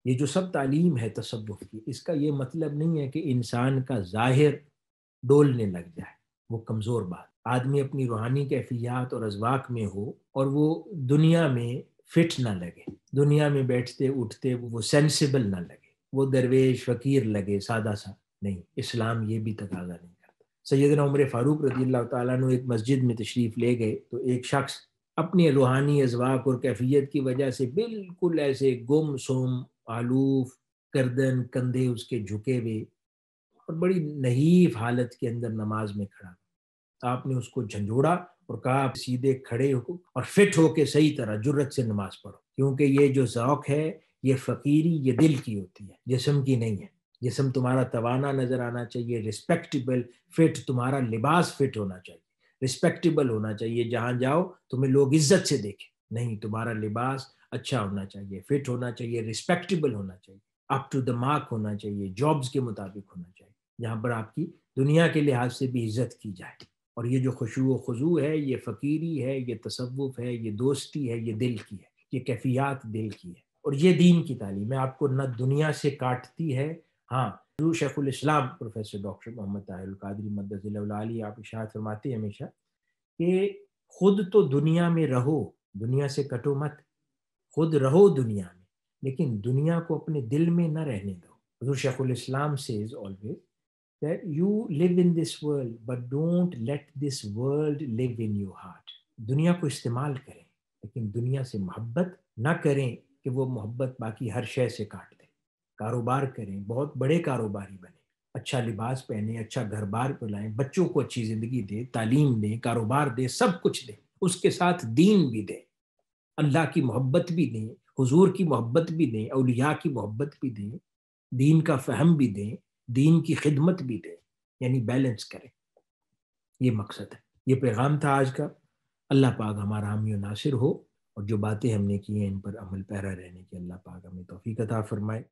یہ جو سب تعلیم ہے تصوف کی، اس کا یہ مطلب نہیں ہے کہ انسان کا ظاہر ڈولنے لگ جائے، وہ کمزور بات۔ آدمی اپنی روحانی کیفیات اور اذواق میں ہو اور وہ دنیا میں فٹ نہ لگے، دنیا میں بیٹھتے اٹھتے وہ سینسیبل نہ لگے، وہ درویش فقیر لگے، سادہ سا نہیں۔ اسلام یہ بھی تقاضا نہیں کرتا۔ سیدنا عمر فاروق رضی اللہ تعالیٰ عنہ ایک مسجد میں تشریف لے گئے تو ایک شخص اپنی روحانی اذواق اور کیفیت کی وجہ سے بالکل ایسے گم سم، آلوف، گردن کندھے اس کے جھکے ہوئے اور بڑی نحیف حالت کے اندر نماز میں کھڑا۔ آپ نے اس کو جھنجھوڑا اور کہا آپ سیدھے کھڑے ہو اور فٹ ہو کے صحیح طرح جرت سے نماز پڑھو، کیونکہ یہ جو ذوق ہے یہ فقیری یہ دل کی ہوتی ہے، جسم کی نہیں ہے۔ جسم تمہارا توانا نظر آنا چاہیے، رسپیکٹیبل، فٹ، تمہارا لباس فٹ ہونا چاہیے، رسپیکٹیبل ہونا چاہیے، جہاں جاؤ تمہیں لوگ عزت سے دیکھیں۔ نہیں، تمہارا لباس اچھا ہونا چاہیے، فٹ ہونا چاہیے، رسپیکٹیبل ہونا چاہیے، اپ ٹو دا مارک ہونا چاہیے، جابز کے مطابق ہونا چاہیے، جہاں پر آپ کی دنیا کے لحاظ سے بھی عزت کی جائے۔ اور یہ جو خشوع و خضوع ہے، یہ فقیری ہے، یہ تصوف ہے، یہ دوستی ہے، یہ دل کی ہے، یہ کیفیات دل کی ہے، اور یہ دین کی تعلیم ہے۔ آپ کو نہ دنیا سے کاٹتی ہے۔ ہاں، حضور شیخ الاسلام پروفیسر ڈاکٹر محمد طاہر القادری مدظ اللہ العالی آپ ارشاد فرماتے ہیں ہمیشہ کہ خود تو دنیا میں رہو، دنیا سے کٹو مت، خود رہو دنیا میں، لیکن دنیا کو اپنے دل میں نہ رہنے دو۔ حضور شیخ الاسلام says always that you live in this world but don't let this world live in your heart۔ دنیا کو استعمال کریں لیکن دنیا سے محبت نہ کریں کہ وہ محبت باقی ہر شے سے کاٹ دے۔ کاروبار کریں، بہت بڑے کاروباری بنیں، اچھا لباس پہنیں، اچھا گھر بار پلائیں، بچوں کو اچھی زندگی دیں، تعلیم دیں، کاروبار دیں، سب کچھ دیں، اس کے ساتھ دین بھی دیں، اللہ کی محبت بھی دیں، حضور کی محبت بھی دیں، اولیاء کی محبت بھی دیں، دین کا فہم بھی دیں، دین کی خدمت بھی دیں، یعنی بیلنس کریں۔ یہ مقصد ہے، یہ پیغام تھا آج کا۔ اللہ پاک ہمارا حامی و ناصر ہو، اور جو باتیں ہم نے کی ہیں ان پر عمل پیرا رہنے کی اللہ پاک ہمیں توفیق عطا فرمائے۔